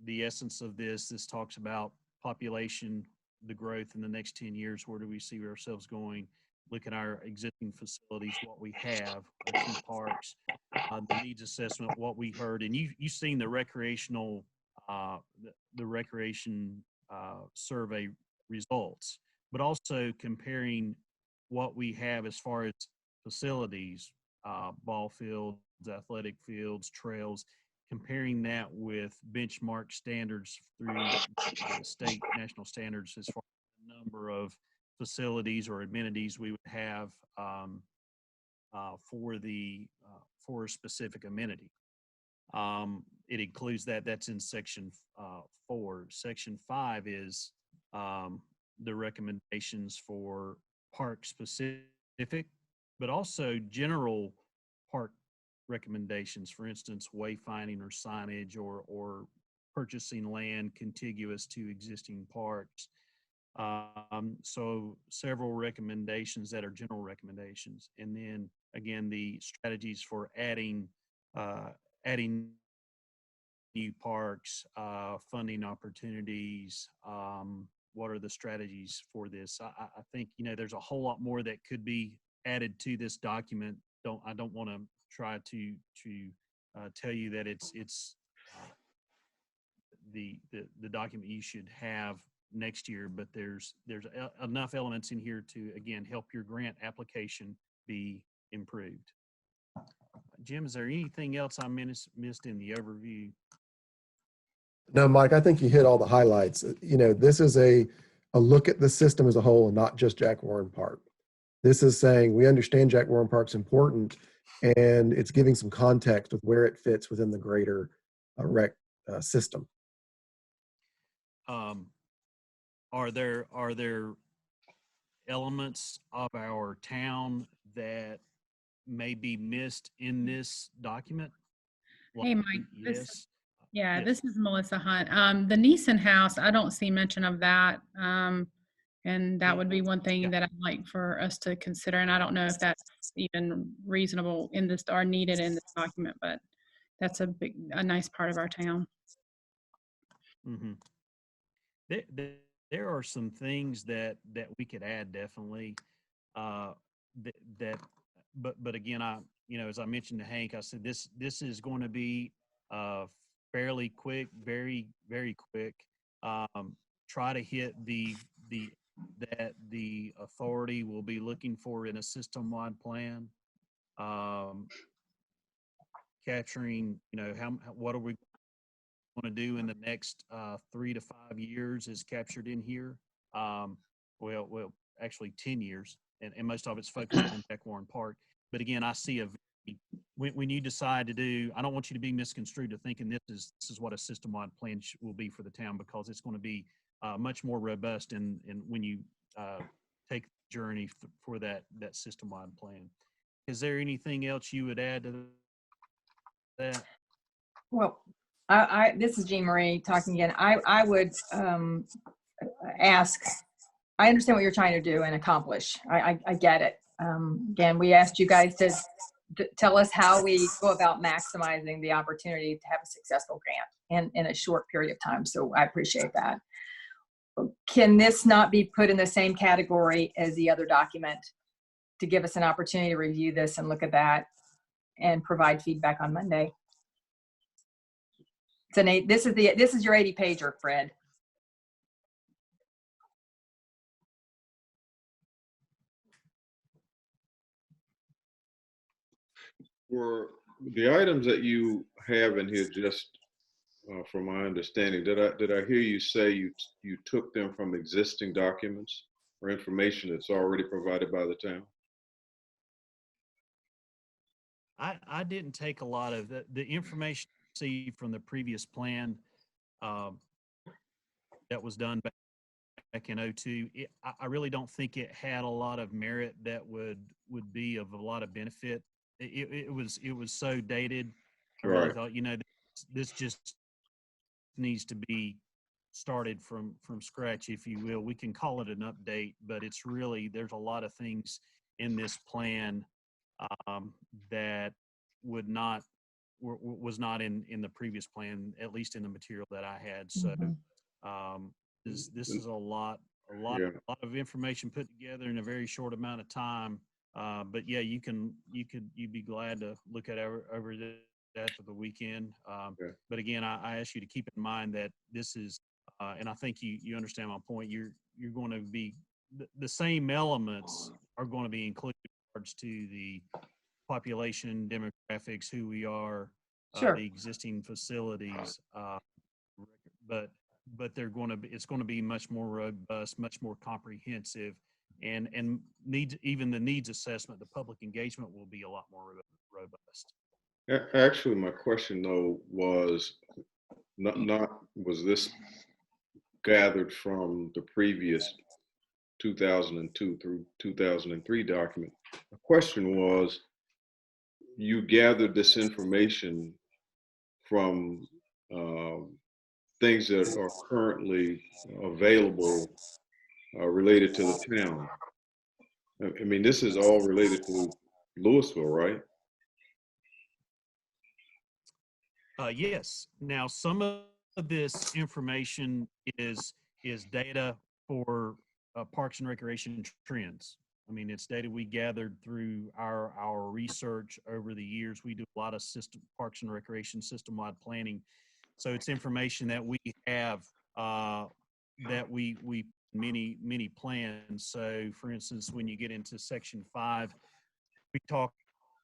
the essence of this talks about population, the growth in the next 10 years. Where do we see ourselves going? Look at our existing facilities, what we have, our 2 parks, the needs assessment, what we heard. And you've seen the recreational, the recreation survey results. but also comparing what we have as far as facilities, ball fields, athletic fields, trails, comparing that with benchmark standards through the state national standards as far as the number of facilities or amenities we would have for a specific amenity. It includes that. That's in section 4. Section 5 is the recommendations for park specific, but also general park recommendations. For instance, wayfinding or signage, or purchasing land contiguous to existing parks. So several recommendations that are general recommendations, and then again the strategies for adding new parks, funding opportunities. What are the strategies for this? I think, you know, there's a whole lot more that could be added to this document. I don't want to try to tell you that it's the document you should have next year, but there's enough elements in here to, again, help your grant application be improved. Jim, is there anything else I missed in the overview? No, Mike, I think you hit all the highlights. You know, this is a look at the system as a whole and not just Jack Warren Park. This is saying we understand Jack Warren Park's important, and it's giving some context of where it fits within the greater rec system. Are there elements of our town that may be missed in this document? Hey, Mike. Yes. Yes. This is Melissa Hunt. The Neeson House, I don't see mention of that. And that would be one thing that I'd like for us to consider. And I don't know if that's even reasonable in this or needed in this document, but that's a nice part of our town. Mm-hmm. There are some things that we could add, definitely. But again, as I mentioned to Hank, I said this is going to be fairly quick, very, very quick. Try to hit that the authority will be looking for in a system-wide plan. Capturing, what are we going to do in the next 3 to 5 years is captured in here. Well, actually 10 years, and most of it's focused on Jack Warren Park. But again, I see when you decide to do, I don't want you to be misconstrued to thinking this is what a system-wide plan will be for the town, because it's going to be much more robust and when you take the journey for that system-wide plan. Is there anything else you would add to that? Well, this is Jean Marie talking again. I would ask, I understand what you're trying to do and accomplish. I get it. Again, we asked you guys to tell us how we go about maximizing the opportunity to have a successful grant in a short period of time. So I appreciate that. Can this not be put in the same category as the other document to give us an opportunity to review this and look at that and provide feedback on Monday? This is your 80-pager, Fred. Were the items that you have in here, just from my understanding, did I hear you say you took them from existing documents or information that's already provided by the town? I didn't take a lot of the information I see from the previous plan that was done back in 2002. I really don't think it had a lot of merit that would be of a lot of benefit. It was so dated. I really thought, this just needs to be started from scratch, if you will. We can call it an update, but it's really, there's a lot of things in this plan that was not in the previous plan, at least in the material that I had. So this is a lot of information put together in a very short amount of time. But yeah, you'd be glad to look at over that for the weekend. But again, I ask you to keep in mind that this is, and I think you understand my point. You're going to be the same elements are going to be included in regards to the population, demographics, who we are, Sure. the existing facilities, but they're going to be, it's going to be much more robust, much more comprehensive, and needs, even the needs assessment, the public engagement will be a lot more robust. Actually, my question though was not was this gathered from the previous 2002 through 2003 document. The question was, you gathered this information from things that are currently available related to the town. I mean, this is all related to Louisville, right? Yes. Now, some of this information is data for Parks and Recreation trends. I mean, it's data we gathered through our research over the years. We do a lot of Parks and Recreation system-wide planning. So it's information that we have that we many plans. So for instance, when you get into section 5, we talk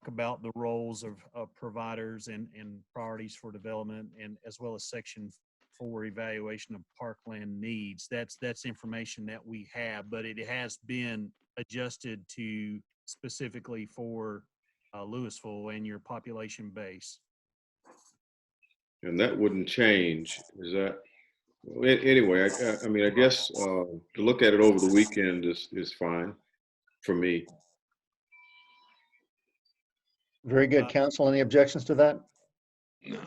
about the roles of providers and priorities for development, and as well as section 4, evaluation of parkland needs. That's information that we have, but it has been adjusted to specifically for Louisville and your population base. And that wouldn't change, is that? Anyway, I mean, I guess to look at it over the weekend is fine for me. Very good. Council, any objections to that? No.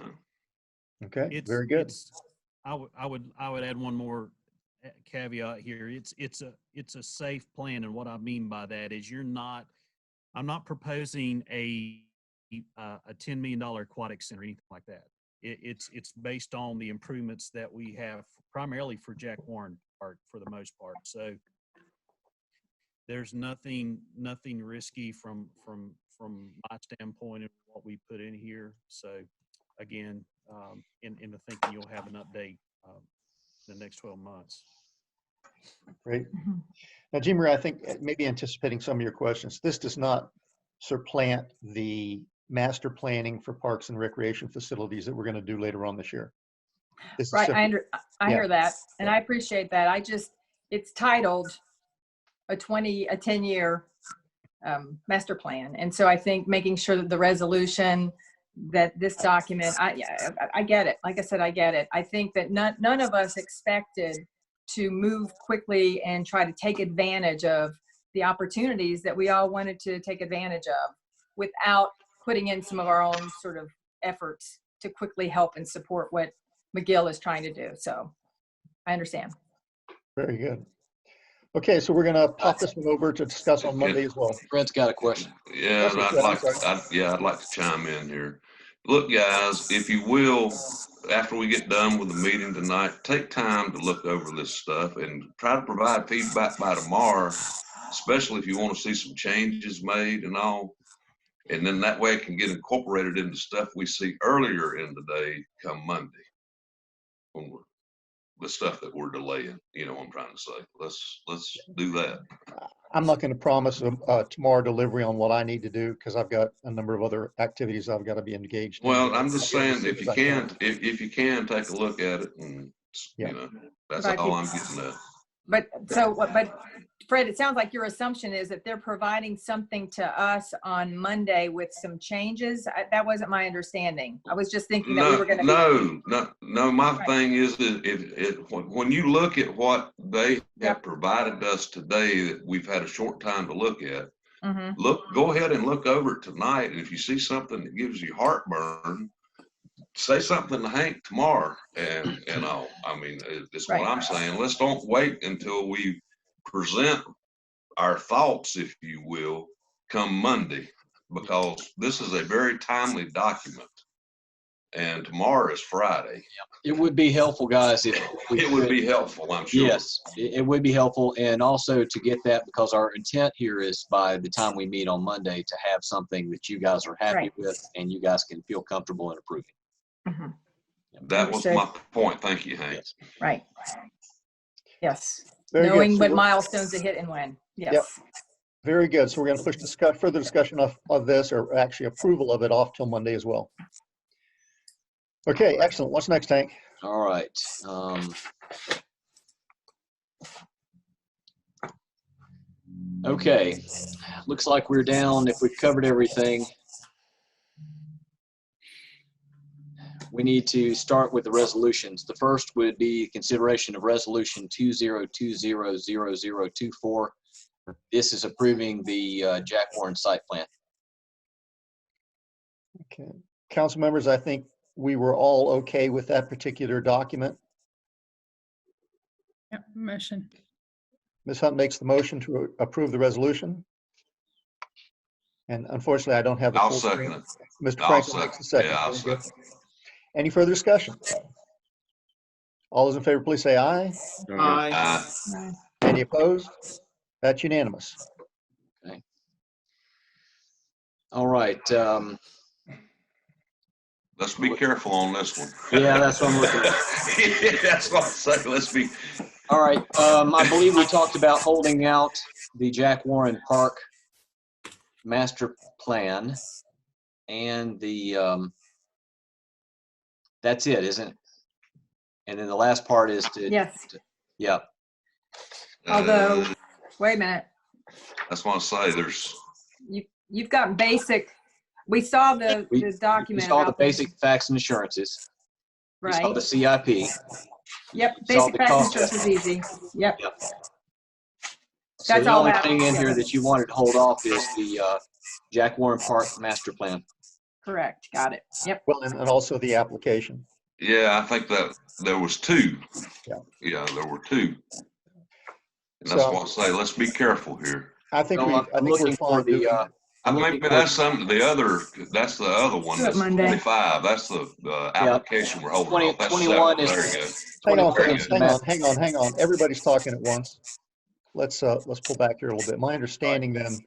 Okay, very good. I would add one more caveat here. It's a safe plan, and what I mean by that is I'm not proposing a $10 million aquatic center or anything like that. It's based on the improvements that we have primarily for Jack Warren Park for the most part. So there's nothing risky from my standpoint of what we put in here. So again, in the thinking you'll have an update the next 12 months. Great. Now, Jean Marie, I think maybe anticipating some of your questions, this does not supplant the master planning for parks and recreation facilities that we're going to do later on this year. This is Right, simply- I yeah. hear that, and I appreciate that. It's titled a 10-year master plan, and so I think making sure that the resolution, that this document, I get it. Like I said, I get it. I think that none of us expected to move quickly and try to take advantage of the opportunities that we all wanted to take advantage of without putting in some of our own sort of efforts to quickly help and support what McGill is trying to do. So I understand. Very good. Okay, so we're going to pop this one over to discuss on Monday as well. Fred's got a question. Yeah, and I'd like to chime in here. Look, guys, if you will, after we get done with the meeting tonight, take time to look over this stuff and try to provide feedback by tomorrow, especially if you want to see some changes made and all. And then that way it can get incorporated into stuff we see earlier in the day come Monday. When the stuff that we're delaying, you know what I'm trying to say. Let's do that. I'm not going to promise tomorrow delivery on what I need to do because I've got a number of other activities I've got to be engaged in. Well, I'm just saying, if you can take a look at it, and Yeah. you know, that's all I'm getting at. But Fred, it sounds like your assumption is that they're providing something to us on Monday with some changes. That wasn't my understanding. I was just thinking that we were going to. No. My thing is that when you look at what they have provided us today, that we've had a short time to look at, go ahead and look over it tonight. And if you see something that gives you heartburn, say something to Hank tomorrow, and all. I mean, it's what I'm saying. Let's don't wait until we present our thoughts, if you will, come Monday, because this is a very timely document, and tomorrow is Friday. It would be helpful, guys, if it would be helpful, I'm sure. Yes, it would be helpful, and also to get that, because our intent here is by the time we meet on Monday to have something that you guys are happy with and you guys can feel comfortable in approving. That was my point. Thank you, Hank. Right. Yes. Very good. Knowing So what we're- milestones to hit and when. Yes. Yep. Very good. So we're going to push further discussion of this, or actually approval of it, off till Monday as well. Okay, excellent. What's next, Hank? All right. Okay. Looks like we're down. If we've covered everything, we need to start with the resolutions. The first would be consideration of resolution 20200024. This is approving the Jack Warren site plan. Okay. Council members, I think we were all okay with that particular document. Yep, motion. Ms. Hunt makes the motion to approve the resolution. And unfortunately, I don't have the I'll full second screen. it. Mr. I'll Franklin makes the second. Yeah, I'll Very good. second. Any further discussion? All those in favor, please say aye. Aye. Any opposed? That's unanimous. All right. Let's be careful on this one. Yeah, that's what I'm looking at. Yeah, that's what I'm saying. Let's be. All right. I believe we talked about holding out the Jack Warren Park master plan and the, that's it, isn't it? And then the last part is to, Yes. yeah. Although, wait a minute. That's what I say. There's. You've got basic, we saw the We document saw the about basic facts and assurances. We saw right. the CIP. Yep, we saw basic the facts cost and was easy. Yep. Yep. So That's the all only that- thing in yeah. here that you wanted to hold off is the Jack Warren Park master plan. Correct. Got it. Yep. Well, and also the application. Yeah, I think that there was two. Yeah. Yeah, there were two. And that's So what I say. Let's be careful here. I think No, we, I'm I think we're looking for fine doing the, that. I'm Maybe looking that's for some, the other, that's the other one. Do it That's Monday. 25. That's the application we're holding 20 off. That's 21 separate. is- There you go. Hang on, 21 folks. is the Hang on. Everybody's talking at once. Let's pull back here a little bit. My understanding then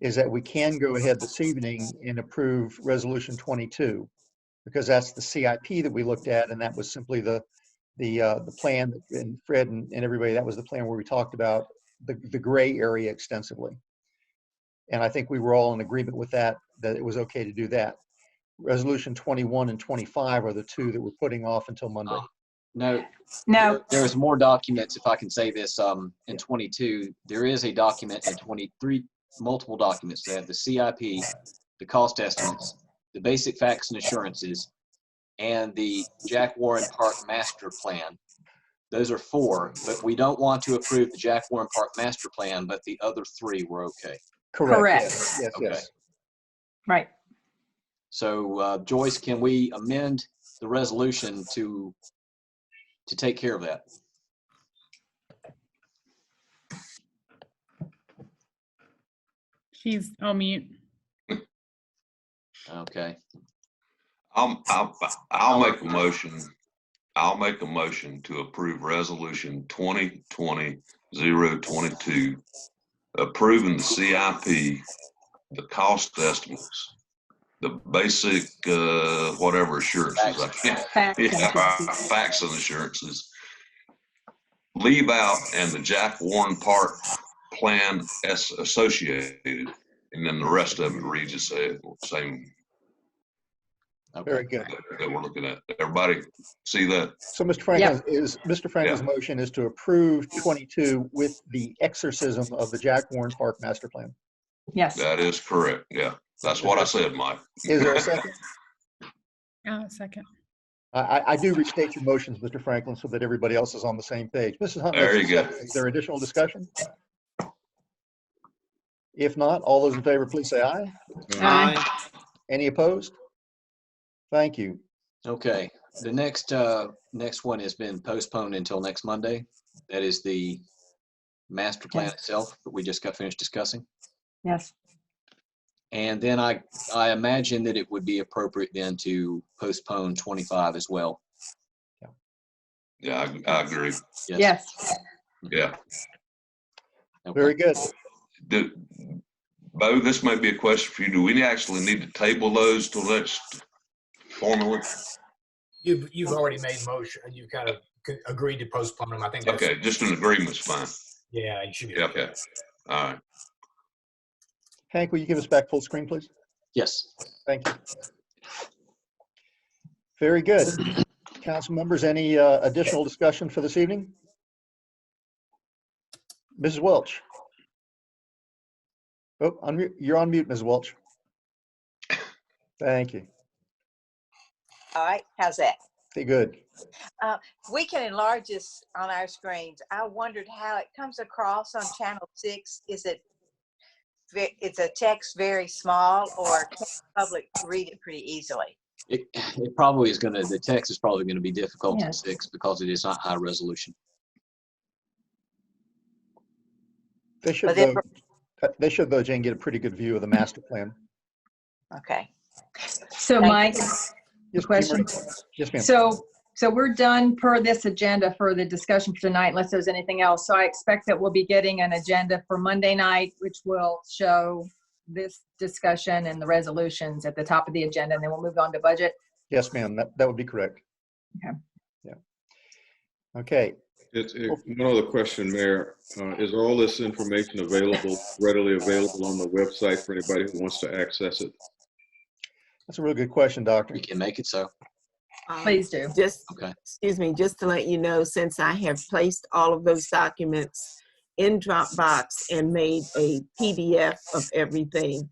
is that we can go ahead this evening and approve resolution 22, because that's the CIP that we looked at, and that was simply the plan, and Fred and everybody, that was the plan where we talked about the gray area extensively. And I think we were all in agreement with that it was okay to do that. Resolution 21 and 25 are the two that we're putting off until Monday. No, No. there's more documents, if I can say this, in 22. There is a document in 23, multiple documents. They have the CIP, the cost estimates, the basic facts and assurances, and the Jack Warren Park master plan. Those are 4, but we don't want to approve the Jack Warren Park master plan, but the other 3 were okay. Correct. Correct. Yes. Okay. Right. So Joyce, can we amend the resolution to take care of that? She's on mute. Okay. I'll make a motion. I'll make a motion to approve resolution 2020-022, approving the CIP, the cost estimates, the basic, whatever assurances. I can't. Facts and assurances. Facts and assurances. Leave out and the Jack Warren Park plan associated, and then the rest of it reads the same Okay. Very good. that we're looking at. Everybody see that? So Mr. Franklin Mr. Franklin's motion is to approve 22 with the exorcism of the Jack Warren Park master plan. Yes. That is correct. Yeah, that's what I said, Mike. Is there a second? Second. I do restate your motions, Mr. Franklin, so that everybody else is on the same page. Mrs. Hunt, There makes you a go. second. Is there additional discussion? If not, all those in favor, please say aye. Aye. Any opposed? Thank you. Okay. The next one has been postponed until next Monday. That is the master plan itself that we just got finished discussing. Yes. And then I imagine that it would be appropriate then to postpone 25 as well. Yeah, I agree. Yes. Yeah. Okay. Very good. Bo, this may be a question for you. Do we actually need to table those till next formally? You've already made motion, you kind of agreed to postpone them. I think that's, Okay, just an agreement's fine. yeah, you should be. Yeah, okay. All right. Hank, will you give us back full screen, please? Yes. Thank you. Very good. Council members, any additional discussion for this evening? Mrs. Welch. Oh, unmute. You're on mute, Ms. Welch. Thank you. All right, how's that? Okay, good. We can enlarge this on our screens. I wondered how it comes across on channel 6. Is it, it's a text very small, or can the public read it pretty easily? It probably is going to, the text is probably going to be difficult Yeah. in 6 because it is not high resolution. They should, But then- though, Jane, get a pretty good view of the master plan. Okay. So Thank Mike, Yes, question. Yes, ma'am. So we're done per this agenda for the discussion for tonight, unless there's anything else. So I expect that we'll be getting an agenda for Monday night, which will show this discussion and the resolutions at the top of the agenda, and then we'll move on to budget. Yes, ma'am. That would be correct. Okay. Yeah. Okay. One other question, Mayor. Is all this information readily available on the website for anybody who wants to access it? That's a really good question, Doctor. We can make it so. Please do. Okay. Excuse me, just to let you know, since I have placed all of those documents in Dropbox and made a PDF of everything,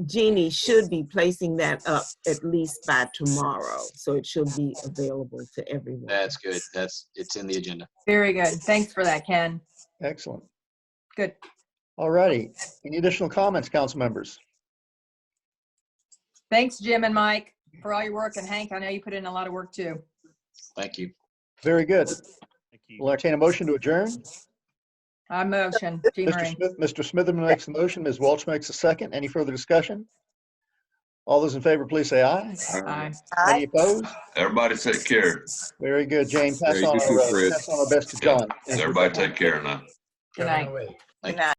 Jeannie should be placing that up at least by tomorrow. So it should be available to everyone. That's good. It's in the agenda. Very good. Thanks for that, Ken. Excellent. Good. All righty. Any additional comments, council members? Thanks, Jim and Mike, for all your work. And Hank, I know you put in a lot of work too. Thank you. Very good. Thank you. We'll entertain a motion to adjourn. I motion, Jean Marie. Mr. Smitherman makes the motion. Ms. Welch makes a second. Any further discussion? All those in favor, please say aye. Aye. Any opposed? Everybody take care. Very good. Jane, pass Yeah, on you too, Fred. our best to John. Everybody take care now. Good night. Good night.